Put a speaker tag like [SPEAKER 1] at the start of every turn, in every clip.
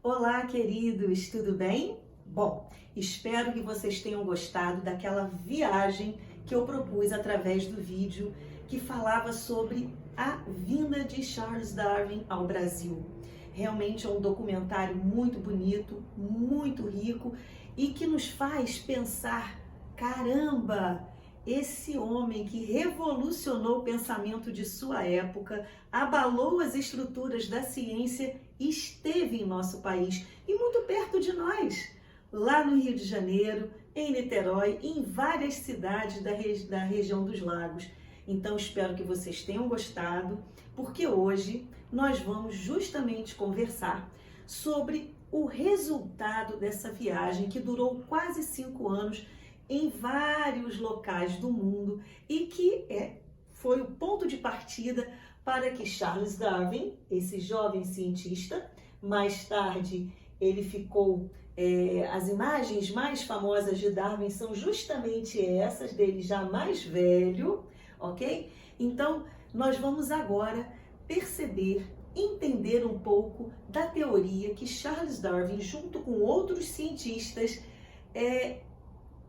[SPEAKER 1] Olá, queridos, tudo bem? Bom, espero que vocês tenham gostado daquela viagem que eu propus através do vídeo que falava sobre a vinda de Charles Darwin ao Brasil. Realmente é um documentário muito bonito, muito rico e que nos faz pensar, caramba, esse homem que revolucionou o pensamento de sua época, abalou as estruturas da ciência, esteve em nosso país e muito perto de nós, lá no Rio de Janeiro, em Niterói e em várias cidades da região dos lagos. Então espero que vocês tenham gostado, porque hoje nós vamos justamente conversar sobre o resultado dessa viagem que durou quase 5 anos em vários locais do mundo e que foi o ponto de partida para que Charles Darwin, esse jovem cientista, mais tarde ele ficou, as imagens mais famosas de Darwin são justamente essas, dele já mais velho, ok? Então, nós vamos agora perceber, entender um pouco da teoria que Charles Darwin, junto com outros cientistas,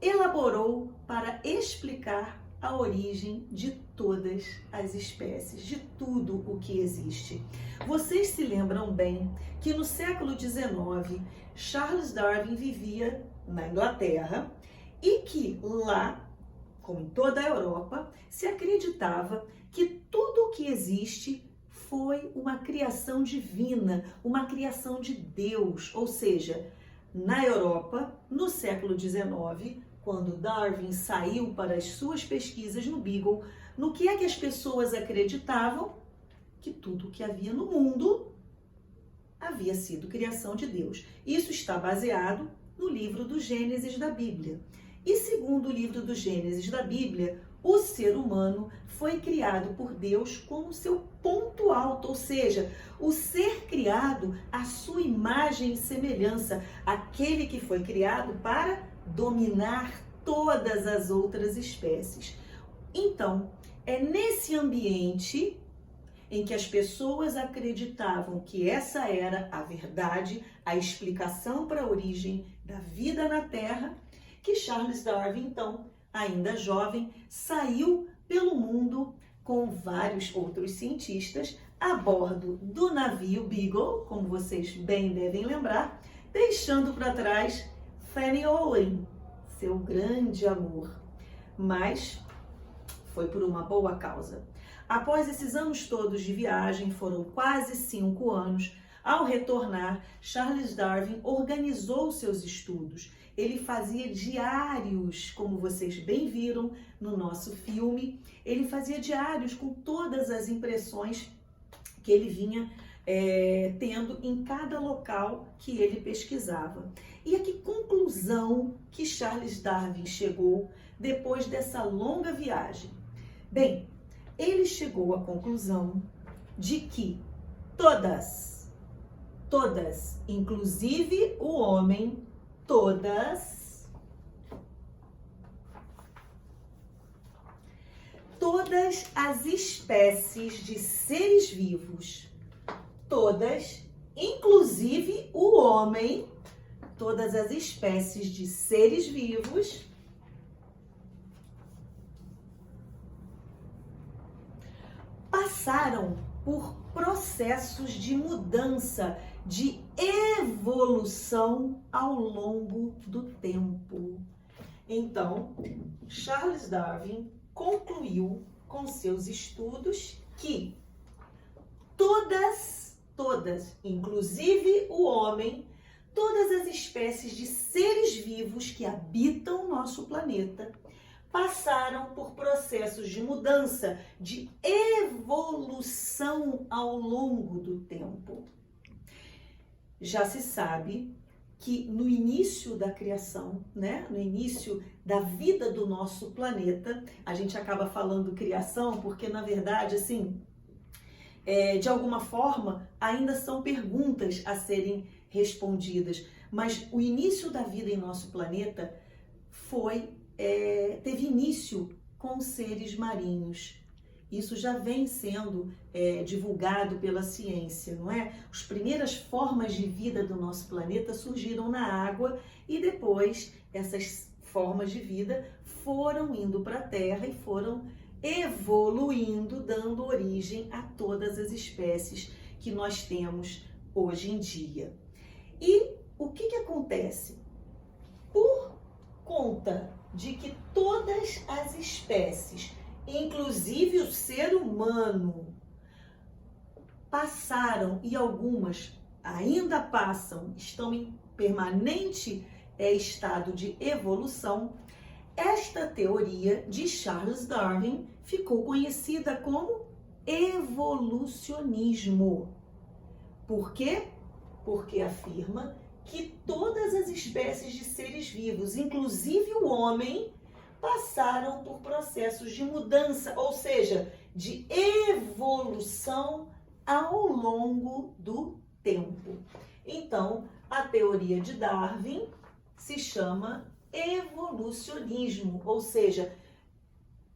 [SPEAKER 1] elaborou para explicar a origem de todas as espécies, de tudo o que existe. Vocês se lembram bem que no século XIX, Charles Darwin vivia na Inglaterra e que lá, como em toda a Europa, se acreditava que tudo o que existe foi uma criação divina, uma criação de Deus, ou seja, na Europa, no século XIX, quando Darwin saiu para as suas pesquisas no Beagle, no que é que as pessoas acreditavam? Que tudo o que havia no mundo havia sido criação de Deus. Isso está baseado no livro do Gênesis da Bíblia. E segundo o livro do Gênesis da Bíblia, o ser humano foi criado por Deus como seu ponto alto, ou seja, o ser criado à sua imagem e semelhança, aquele que foi criado para dominar todas as outras espécies. Então, é nesse ambiente em que as pessoas acreditavam que essa era a verdade, a explicação para a origem da vida na Terra, que Charles Darwin, então, ainda jovem, saiu pelo mundo com vários outros cientistas a bordo do navio Beagle, como vocês bem devem lembrar, deixando para trás Fanny Owen, seu grande amor. Mas foi por uma boa causa. Após esses anos todos de viagem, foram quase 5 anos, ao retornar, Charles Darwin organizou seus estudos. Ele fazia diários, como vocês bem viram no nosso filme. Ele fazia diários com todas as impressões que ele vinha tendo em cada local que ele pesquisava. E a que conclusão que Charles Darwin chegou depois dessa longa viagem? Bem, ele chegou à conclusão de que todas, inclusive o homem, todas as espécies de seres vivos, todas, inclusive o homem, todas as espécies de seres vivos passaram por processos de mudança, de evolução ao longo do tempo. Então, Charles Darwin concluiu com seus estudos que todas, inclusive o homem, todas as espécies de seres vivos que habitam o nosso planeta, passaram por processos de mudança, de evolução ao longo do tempo. Já se sabe que no início da criação, no início da vida do nosso planeta, a gente acaba falando criação porque, na verdade, assim, de alguma forma, ainda são perguntas a serem respondidas, mas o início da vida em nosso planeta teve início com seres marinhos Isso já vem sendo divulgado pela ciência, não é? As primeiras formas de vida do nosso planeta surgiram na água e depois essas formas de vida foram indo para a Terra e foram evoluindo, dando origem a todas as espécies que nós temos hoje em dia. E o que acontece? Por conta de que todas as espécies, inclusive o ser humano, passaram e algumas ainda passam, estão em permanente estado de evolução, esta teoria de Charles Darwin ficou conhecida como evolucionismo. Por quê? Porque afirma que todas as espécies de seres vivos, inclusive o homem, passaram por processos de mudança, ou seja, de evolução ao longo do tempo. Então, a teoria de Darwin se chama evolucionismo, ou seja,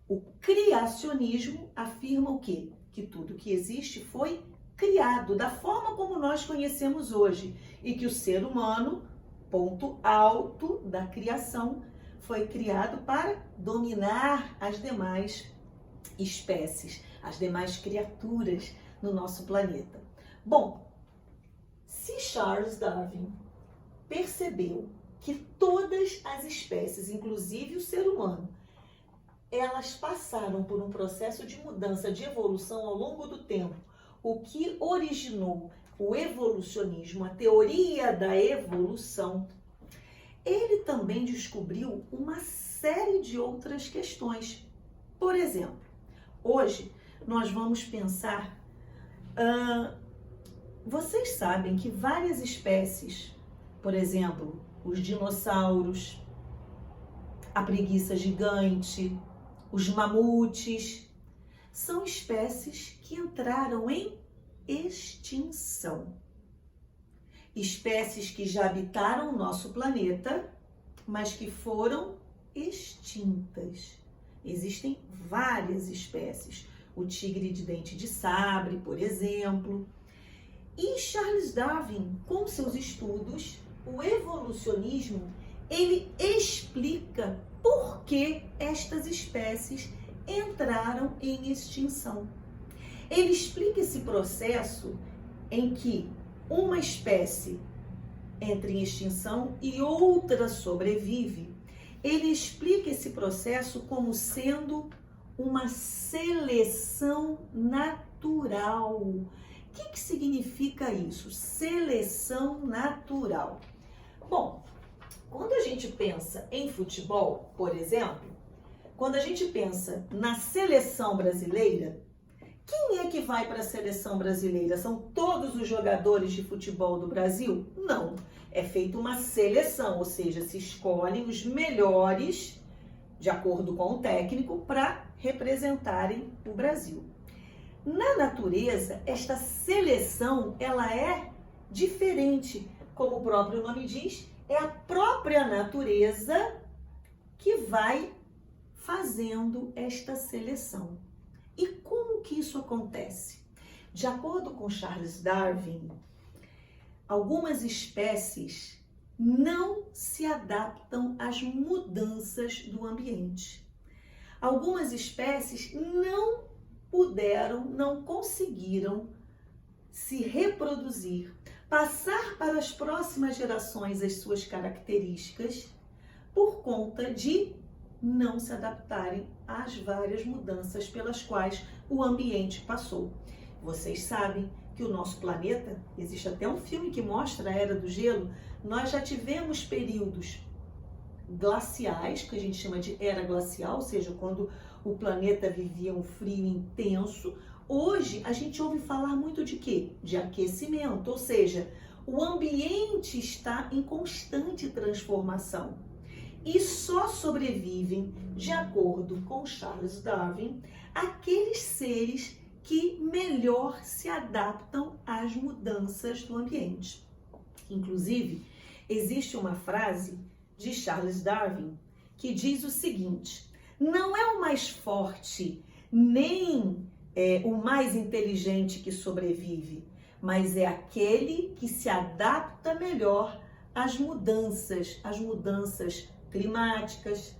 [SPEAKER 1] o criacionismo afirma o quê? Que tudo que existe foi criado da forma como nós conhecemos hoje e que o ser humano, ponto alto da criação, foi criado para dominar as demais espécies, as demais criaturas no nosso planeta. Bom, se Charles Darwin percebeu que todas as espécies, inclusive o ser humano, elas passaram por um processo de mudança, de evolução ao longo do tempo, o que originou o evolucionismo, a teoria da evolução, ele também descobriu uma série de outras questões. Por exemplo, hoje nós vamos pensar, vocês sabem que várias espécies, por exemplo, os dinossauros, a preguiça gigante, os mamutes, são espécies que entraram em extinção. Espécies que já habitaram o nosso planeta, mas que foram extintas. Existem várias espécies. O tigre de dente de sabre, por exemplo. E Charles Darwin, com seus estudos, o evolucionismo, ele explica por que estas espécies entraram em extinção. Ele explica esse processo em que uma espécie entra em extinção e outra sobrevive. Ele explica esse processo como sendo uma seleção natural. O que significa isso? Seleção natural. Bom, quando a gente pensa em futebol, por exemplo, quando a gente pensa na seleção brasileira, quem é que vai para a seleção brasileira? São todos os jogadores de futebol do Brasil? Não. É feita uma seleção, ou seja, se escolhem os melhores, de acordo com o técnico, para representarem o Brasil. Na natureza, esta seleção, ela é diferente. Como o próprio nome diz, é a própria natureza que vai fazendo esta seleção. E como que isso acontece? De acordo com Charles Darwin, algumas espécies não se adaptam às mudanças do ambiente. Algumas espécies não puderam, não conseguiram se reproduzir, passar para as próximas gerações as suas características por conta de não se adaptarem às várias mudanças pelas quais o ambiente passou. Vocês sabem que o nosso planeta, existe até um filme que mostra a Era do Gelo, nós já tivemos períodos glaciais, que a gente chama de era glacial, ou seja, quando o planeta vivia um frio intenso. Hoje a gente ouve falar muito de quê? De aquecimento, ou seja, o ambiente está em constante transformação. E só sobrevivem, de acordo com Charles Darwin, aqueles seres que melhor se adaptam às mudanças do ambiente. Inclusive, existe uma frase de Charles Darwin que diz o seguinte: não é o mais forte, nem o mais inteligente que sobrevive, mas é aquele que se adapta melhor às mudanças climáticas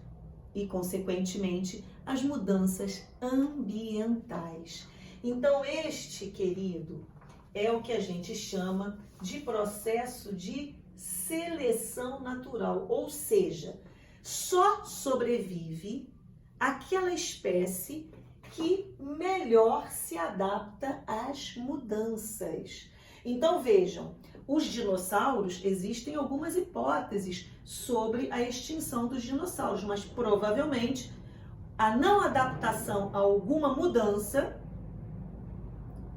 [SPEAKER 1] e, consequentemente, às mudanças ambientais. Então, este, querido, é o que a gente chama de processo de seleção natural, ou seja, só sobrevive aquela espécie que melhor se adapta às mudanças. Então vejam, os dinossauros, existem algumas hipóteses sobre a extinção dos dinossauros, mas provavelmente a não adaptação a alguma mudança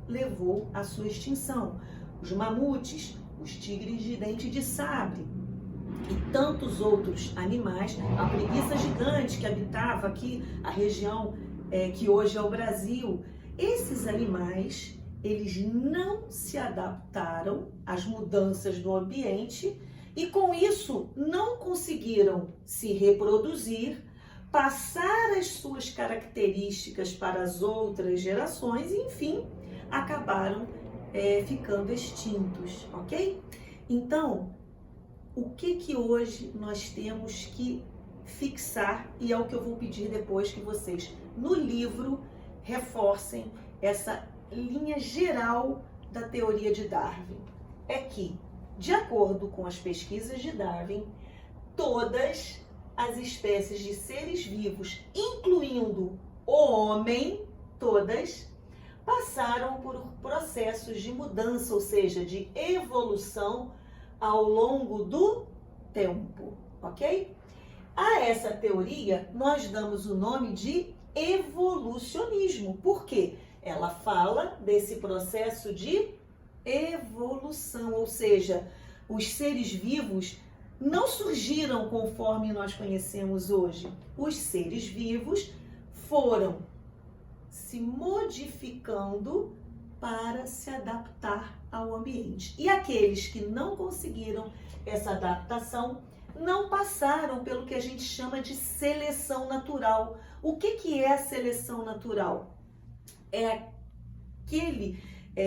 [SPEAKER 1] levou à sua extinção. Os mamutes, os tigres de dente de sabre e tantos outros animais, a preguiça gigante que habitava aqui a região que hoje é o Brasil, esses animais, eles não se adaptaram às mudanças do ambiente e com isso não conseguiram se reproduzir, passar as suas características para as outras gerações e, enfim, acabaram ficando extintos, ok? Então, o que hoje nós temos que fixar, e é o que eu vou pedir depois que vocês, no livro, reforcem essa linha geral da teoria de Darwin, é que, de acordo com as pesquisas de Darwin, todas as espécies de seres vivos, incluindo o homem, todas, passaram por processos de mudança, ou seja, de evolução ao longo do tempo, ok? A essa teoria, nós damos o nome de evolucionismo. Por quê? Ela fala desse processo de evolução, ou seja, os seres vivos não surgiram conforme nós conhecemos hoje. Os seres vivos foram se modificando para se adaptar ao ambiente. E aqueles que não conseguiram essa adaptação não passaram pelo que a gente chama de seleção natural. O que é a seleção natural? É aquele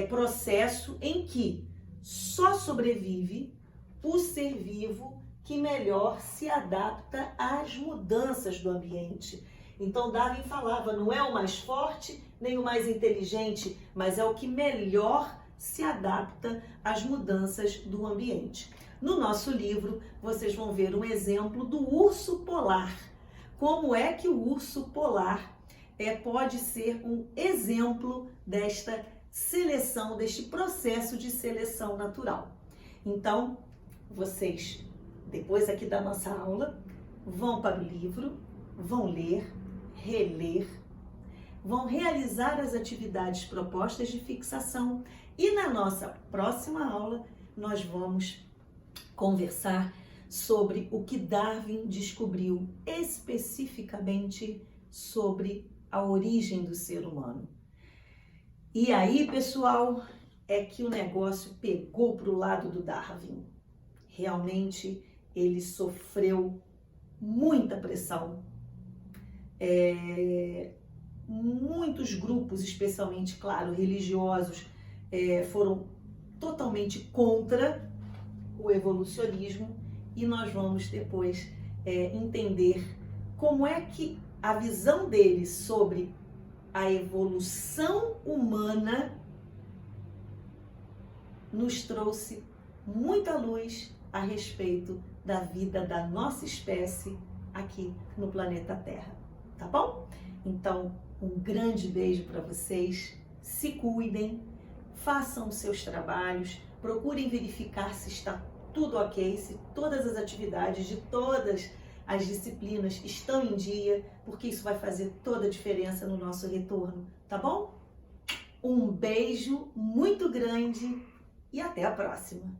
[SPEAKER 1] processo em que só sobrevive o ser vivo que melhor se adapta às mudanças do ambiente. Então Darwin falava, não é o mais forte nem o mais inteligente, mas é o que melhor se adapta às mudanças do ambiente. No nosso livro, vocês vão ver um exemplo do urso polar. Como é que o urso polar pode ser um exemplo desta seleção, deste processo de seleção natural. Então, vocês, depois aqui da nossa aula, vão para o livro, vão ler, reler, vão realizar as atividades propostas de fixação e na nossa próxima aula nós vamos conversar sobre o que Darwin descobriu especificamente sobre a origem do ser humano. E aí, pessoal, é que o negócio pegou para o lado do Darwin. Realmente, ele sofreu muita pressão. Muitos grupos, especialmente, claro, religiosos, foram totalmente contra o evolucionismo e nós vamos depois entender como é que a visão deles sobre a evolução humana nos trouxe muita luz a respeito da vida da nossa espécie aqui no planeta Terra, tá bom? Então, um grande beijo para vocês, se cuidem, façam os seus trabalhos, procurem verificar se está tudo ok, se todas as atividades de todas as disciplinas estão em dia, porque isso vai fazer toda a diferença no nosso retorno, tá bom? Um beijo muito grande e até a próxima!